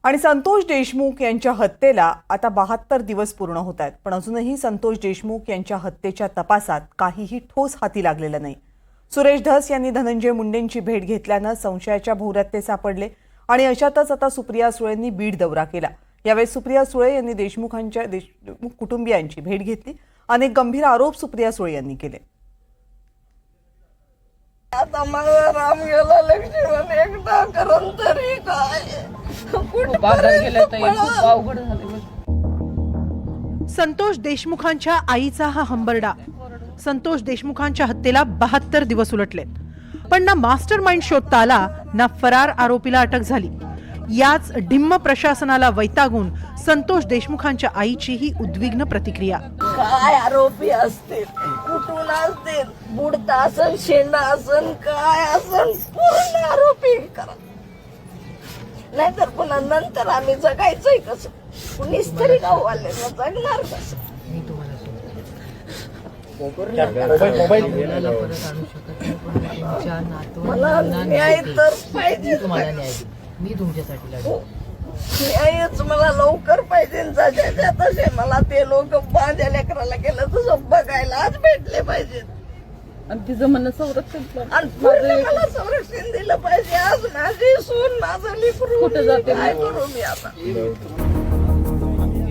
आणि संतोष देशमुख यांच्या हत्येला आता 72 दिवस पूर्ण होत आहेत, पण अजूनही संतोष देशमुख यांच्या हत्येच्या तपासात काहीही ठोस हाती लागलेलं नाही। सुरेश धस यांनी धनंजय मुंडेंची भेट घेतल्यानं संशयाच्या भोवऱ्यात ते सापडले आणि अशातच आता सुप्रिया सुळेंनी बीड दौरा केला। यावेळी सुप्रिया सुळे यांनी देशमुख कुटुंबियांची भेट घेतली। अनेक गंभीर आरोप सुप्रिया सुळे यांनी केले। आता मला राम गेला लक्ष्मण एकटा करून तरी काय बाजार गेला तर खूप अवघड झाले। संतोष देशमुखांच्या आईचा हा हंबरडा। संतोष देशमुखांच्या हत्येला 72 दिवस उलटलेत, पण ना मास्टर माइंड शोधता आला ना फरार आरोपीला अटक झाली। याच ढिम्म प्रशासनाला वैतागून संतोष देशमुखांच्या आईची ही उद्विग्न प्रतिक्रिया। काय आरोपी असतील, कुठून असतील, बुडता असन, शेंडा असन, काय असन, पूर्ण आरोपी करा, नाहीतर पुन्हा नंतर आम्ही जगायचंय कसं? कुणीच तरी गाववाले जगणार कसं? मला न्याय तर पाहिजे, मी तुमच्यासाठी न्यायच मला लवकर पाहिजे। तसे मला ते लोक माझ्या लेकराला केलं तसं बघायला आज भेटले पाहिजेत आणि तिचं म्हणणं संरक्षण आणि पूर्ण मला संरक्षण दिलं पाहिजे। आज माझी सून माझं लेकरू कुठं जाते? काय करू मी आता?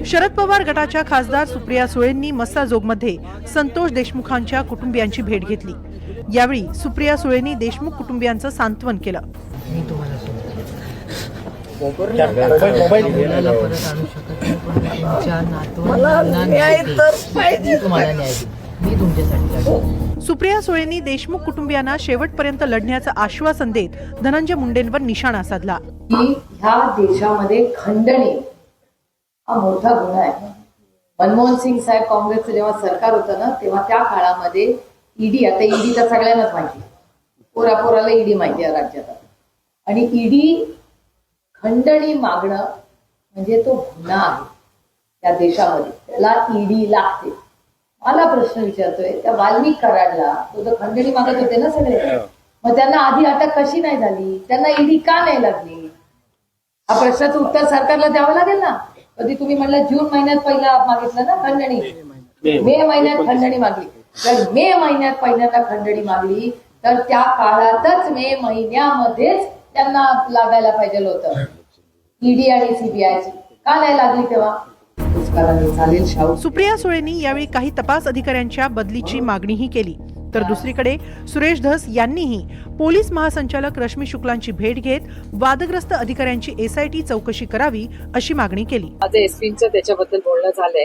शरद पवार गटाच्या खासदार सुप्रिया सुळेंनी मस्साजोगमध्ये संतोष देशमुखांच्या कुटुंबियांची भेट घेतली। यावेळी सुप्रिया सुळेंनी देशमुख कुटुंबियांचं सांत्वन केलं। मी तुम्हाला मला न्याय तर पाहिजे, तुम्हाला न्याय मी तुमच्यासाठी सुप्रिया सुळेंनी देशमुख कुटुंबियांना शेवटपर्यंत लढण्याचं आश्वासन देत धनंजय मुंडेंवर निशाणा साधला। की ह्या देशामध्ये खंडणी हा मोठा गुन्हा आहे। मनमोहन सिंग साहेब काँग्रेसचं जेव्हा सरकार होतं ना, तेव्हा त्या काळामध्ये ईडी, आता ईडी तर सगळ्यांनाच माहिती, पोरापोराला ईडी माहिती आहे राज्यात, आणि ईडी खंडणी मागणं म्हणजे तो गुन्हा आहे त्या देशामध्ये, त्याला ईडी लागते। मला प्रश्न विचारतोय, त्या वाल्मिक कराडला तो तर खंडणी मागत होते ना सगळे, मग त्यांना आधी अटक कशी नाही झाली? त्यांना ईडी का नाही लागली? हा प्रश्नाचं उत्तर सरकारला द्यावं लागेल ना। कधी तुम्ही म्हणलं जून महिन्यात पहिला मागितलं ना खंडणी, मे महिन्यात खंडणी मागली, तर मे महिन्यात पहिल्यांदा खंडणी मागली तर त्या काळातच मे महिन्यामध्येच त्यांना लागायला पाहिजे होतं ईडी आणि सीबीआयची, का नाही लागली तेव्हा? चालेल शाहू। सुप्रिया सुळेंनी यावेळी काही तपास अधिकाऱ्यांच्या बदलीची मागणीही केली, तर दुसरीकडे सुरेश धस यांनीही पोलीस महासंचालक रश्मी शुक्लांची भेट घेत वादग्रस्त अधिकाऱ्यांची एसआयटी चौकशी करावी अशी मागणी केली। माझं एसपीचं त्याच्याबद्दल बोलणं झालंय,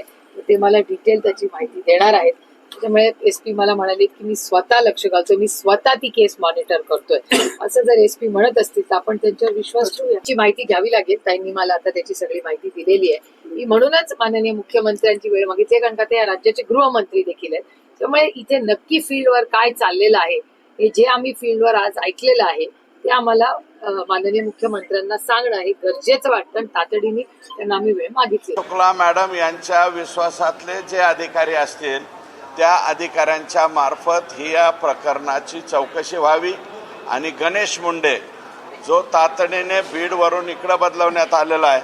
ते मला डिटेल त्याची माहिती देणार आहेत। त्याच्यामुळे एसपी मला म्हणाले की मी स्वतः लक्ष घालतोय, मी स्वतः ती केस मॉनिटर करतोय, असं जर एसपी म्हणत असतील तर आपण त्यांच्यावर विश्वास ठेवू। याची माहिती घ्यावी लागेल, त्यांनी मला आता त्याची सगळी माहिती दिलेली आहे। मी म्हणूनच माननीय मुख्यमंत्र्यांची वेळ मागितली, कारण का ते या राज्याचे गृहमंत्री देखील आहेत। त्यामुळे इथे नक्की फील्डवर काय चाललेलं आहे, हे जे आम्ही फील्डवर आज ऐकलेलं आहे ते आम्हाला माननीय मुख्यमंत्र्यांना सांगणं हे गरजेचं वाटतं, आणि तातडीने त्यांना आम्ही वेळ मागितली। शुक्ला मॅडम यांच्या विश्वासातले जे अधिकारी असतील त्या अधिकाऱ्यांच्या मार्फत ही या प्रकरणाची चौकशी व्हावी, आणि गणेश मुंडे जो तातडीने बीडवरून इकडं बदलवण्यात आलेला आहे,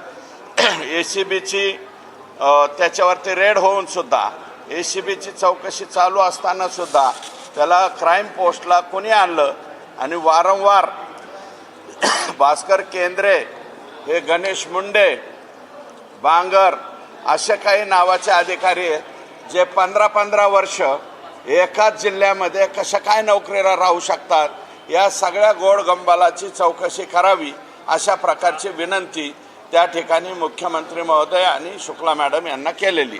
एसीबीची त्याच्यावरती रेड होऊन सुद्धा एसीबीची चौकशी चालू असताना सुद्धा त्याला क्राईम पोस्टला कोणी आणलं, आणि वारंवार भास्कर केंद्रे, हे गणेश मुंडे, बांगर असे काही नावाचे अधिकारी आहेत जे 15-15 वर्ष एकाच जिल्ह्यामध्ये कशा काय नोकरीला राहू शकतात, या सगळ्या गोडगंबालाची चौकशी करावी अशा प्रकारची विनंती त्या ठिकाणी मुख्यमंत्री महोदय आणि शुक्ला मॅडम यांना केलेली।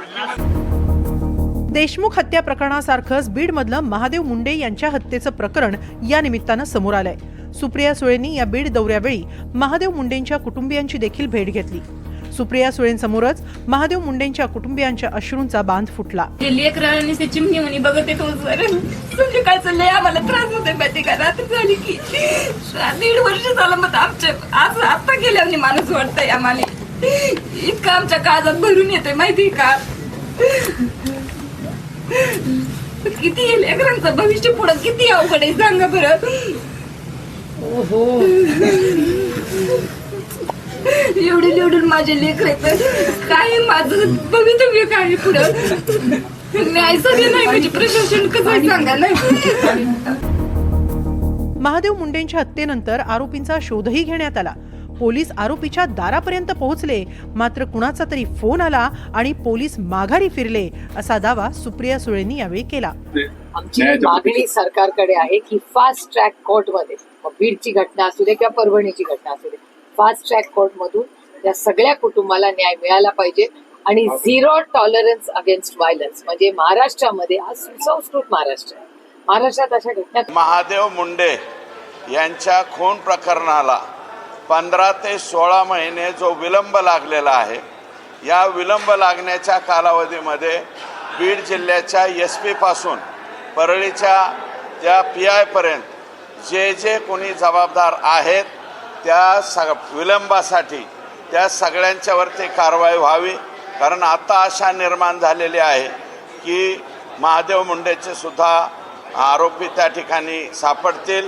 देशमुख हत्या प्रकरणासारखंच बीडमधलं महादेव मुंडे यांच्या हत्येचं प्रकरण या निमित्तानं समोर आलंय। सुप्रिया सुळेंनी या बीड दौऱ्यावेळी महादेव मुंडेंच्या कुटुंबियांची देखील भेट घेतली। सुप्रिया सुळेंसमोरच महादेव मुंडेंच्या कुटुंबियांच्या अश्रूंचा बांध फुटला। लेकरांनी ते चिमणी म्हणी बघत येतो सर, म्हणजे काय चाललंय, आम्हाला त्रास होतोय माहिती का? रात्री झाली की 1.5 वर्ष झालं, मग आमच्या आज आता गेल्याने माणूस वाटतंय आम्हाला, इतकं आमच्या काळजात भरून येतोय माहिती का? किती लेकरांचं भविष्य पुढं किती अवघड आहे सांगा बरं। एवढे निवडून माझे लेकर आहेत, काय माझं भवितव्य काय पुढं न्याय सगळे नाही म्हणजे प्रशासन कसं सांगा नाही. महादेव मुंडेंच्या हत्येनंतर आरोपींचा शोधही घेण्यात आला. पोलीस आरोपीच्या दारापर्यंत पोहोचले, मात्र कुणाचा तरी फोन आला आणि पोलीस माघारी फिरले असा दावा सुप्रिया सुळेंनी यावेळी केला. आमची मागणी सरकारकडे आहे की फास्ट ट्रॅक कोर्टमध्ये, बीडची घटना असू दे किंवा परभणीची घटना असू दे, फास्ट ट्रॅक कोर्टमधून त्या सगळ्या कुटुंबाला न्याय मिळाला पाहिजे आणि झिरो टॉलरन्स अगेन्स्ट व्हायलन्स. म्हणजे महाराष्ट्रामध्ये हा सुसंस्कृत महाराष्ट्र आहे. महाराष्ट्रात अशा घटना महादेव मुंडे यांच्या खून प्रकरणाला 15 ते 16 महिने जो विलंब लागलेला आहे, या विलंब लागण्याच्या कालावधीमध्ये बीड जिल्ह्याच्या SP पासून परळीच्या त्या PI पर्यंत जे कोणी जबाबदार आहेत त्या विलंबासाठी त्या सगळ्यांच्यावरती कारवाई व्हावी. कारण आता आशा निर्माण झालेली आहे की महादेव मुंडेचे सुद्धा आरोपी त्या ठिकाणी सापडतील.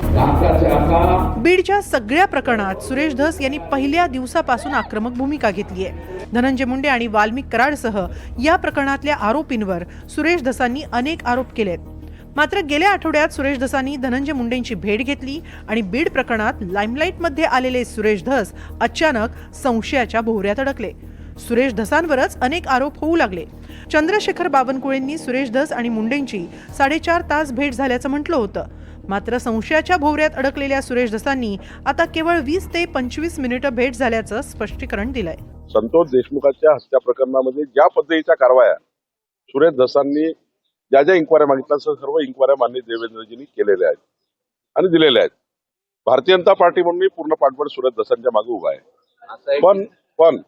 बीडच्या सगळ्या प्रकरणात सुरेश धस यांनी पहिल्या दिवसापासून आक्रमक भूमिका घेतली आहे. धनंजय मुंडे आणि वाल्मिक कराडसह या प्रकरणातल्या आरोपींवर सुरेश धसांनी अनेक आरोप केलेत. मात्र गेल्या आठवड्यात सुरेश धसांनी धनंजय मुंडेंची भेट घेतली आणि बीड प्रकरणात लाईमलाईटमध्ये आलेले सुरेश धस अचानक संशयाच्या भोवऱ्यात अडकले. सुरेश धसांवरच अनेक आरोप होऊ लागले. चंद्रशेखर बावनकुळेंनी सुरेश धस आणि मुंडेंची 4.5 तास भेट झाल्याचं म्हटलं होतं. मात्र संशयाच्या भोवऱ्यात अडकलेल्या सुरेश धसांनी आता केवळ 20 ते 25 मिनिटं भेट झाल्याचं स्पष्टीकरण दिलंय. संतोष देशमुखांच्या हत्या प्रकरणामध्ये ज्या पद्धतीच्या कारवाया सुरेश धसांनी ज्या इन्क्वायऱ्या मागितल्या सर्व इन्क्वायऱ्या माननीय देवेंद्रजींनी केलेल्या आहेत आणि दिलेल्या आहेत. भारतीय जनता पार्टी म्हणून मी पूर्ण पाठबळ सुरेश धसांच्या मागे उभा आहे. पण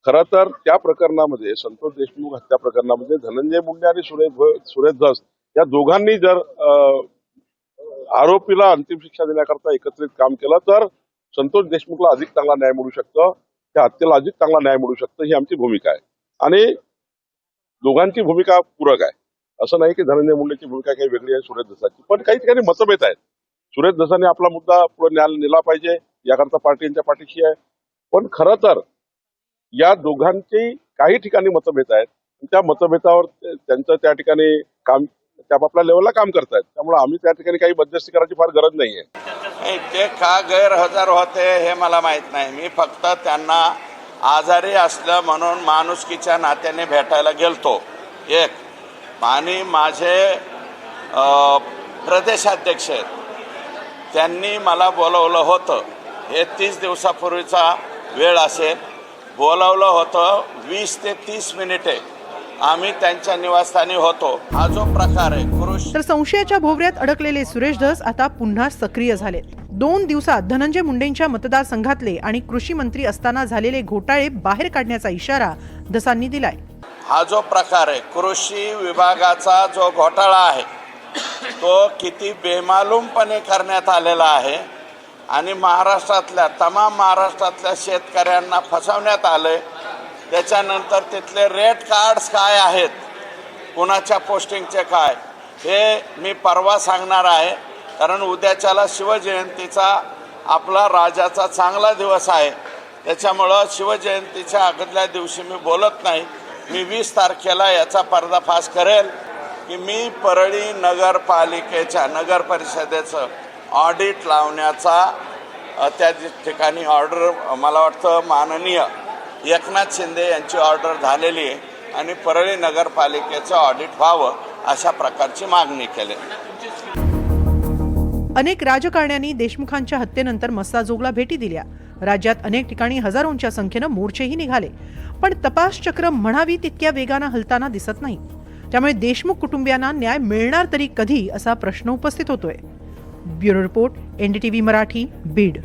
खरं तर त्या प्रकरणामध्ये संतोष देशमुख हत्या प्रकरणामध्ये धनंजय मुंडे आणि सुरेश धस या दोघांनी जर आरोपीला अंतिम शिक्षा देण्याकरता एकत्रित काम केलं तर संतोष देशमुखला अधिक चांगला न्याय मिळू शकतं, त्या हत्येला अधिक चांगला न्याय मिळू शकतं, ही आमची भूमिका आहे. आणि दोघांची भूमिका पूरक आहे. असं नाही की धनंजय मुंडेची भूमिका काही वेगळी आहे सुरेश धसाची, पण काही ठिकाणी मतभेद आहेत. सुरेश धसाने आपला मुद्दा पुढे नेला पाहिजे याकरता पार्टी यांच्या पाठीशी आहे. पण खरं तर या दोघांची काही ठिकाणी मतभेद आहेत. त्या मतभेदावर त्यांचं त्या ठिकाणी काम त्या आपल्या लेवलला काम करतायत. त्यामुळे आम्ही त्या ठिकाणी काही मध्यस्थी करायची फार गरज नाहीये. ते का गैरहजर होते हे मला माहित नाही. मी फक्त त्यांना आजारी असलं म्हणून माणुसकीच्या नात्याने भेटायला गेलतो एक. आणि माझे प्रदेशाध्यक्ष आहेत, त्यांनी मला बोलवलं होतं. हे 30 दिवसापूर्वीचा वेळ असेल. बोलवलं होतं 20 ते 30 मिनिटे आम्ही त्यांच्या निवासस्थानी होतो. हा जो प्रकार आहे तर संशयाच्या भोवऱ्यात अडकलेले सुरेश धस आता पुन्हा सक्रिय झाले. 2 दिवसात धनंजय मुंडेंच्या मतदारसंघातले आणि कृषी मंत्री असताना झालेले घोटाळे बाहेर काढण्याचा इशारा धसांनी दिलाय. हा जो प्रकार आहे कृषी विभागाचा जो घोटाळा आहे तो किती बेमालूमपणे करण्यात आलेला आहे आणि तमाम महाराष्ट्रातल्या शेतकऱ्यांना फसवण्यात आलंय. त्याच्यानंतर तिथले रेट कार्ड्स काय आहेत, कुणाच्या पोस्टिंगचे काय, हे मी परवा सांगणार आहे. कारण उद्याच्याला शिवजयंतीचा आपला राजाचा चांगला दिवस आहे. त्याच्यामुळं शिवजयंतीच्या अगोदल्या दिवशी मी बोलत नाही. मी 20 तारखेला याचा पर्दाफाश करेल की मी परळी नगरपालिकेच्या नगर परिषदेचं ऑडिट लावण्याचा त्या ठिकाणी ऑर्डर मला वाटतं माननीय एकनाथ शिंदे यांची ऑर्डर झालेली आहे आणि परळी नगरपालिकेचं ऑडिट व्हावं अशा प्रकारची मागणी केली. अनेक राजकारण्यांनी देशमुखांच्या हत्येनंतर मस्साजोगला भेटी दिल्या. राज्यात अनेक ठिकाणी हजारोंच्या संख्येनं मोर्चेही निघाले. पण तपास चक्र म्हणावी तितक्या वेगानं हलताना दिसत नाही. त्यामुळे देशमुख कुटुंबियांना न्याय मिळणार तरी कधी असा प्रश्न उपस्थित होतोय. Bureau report, NDTV Marathi, Beed.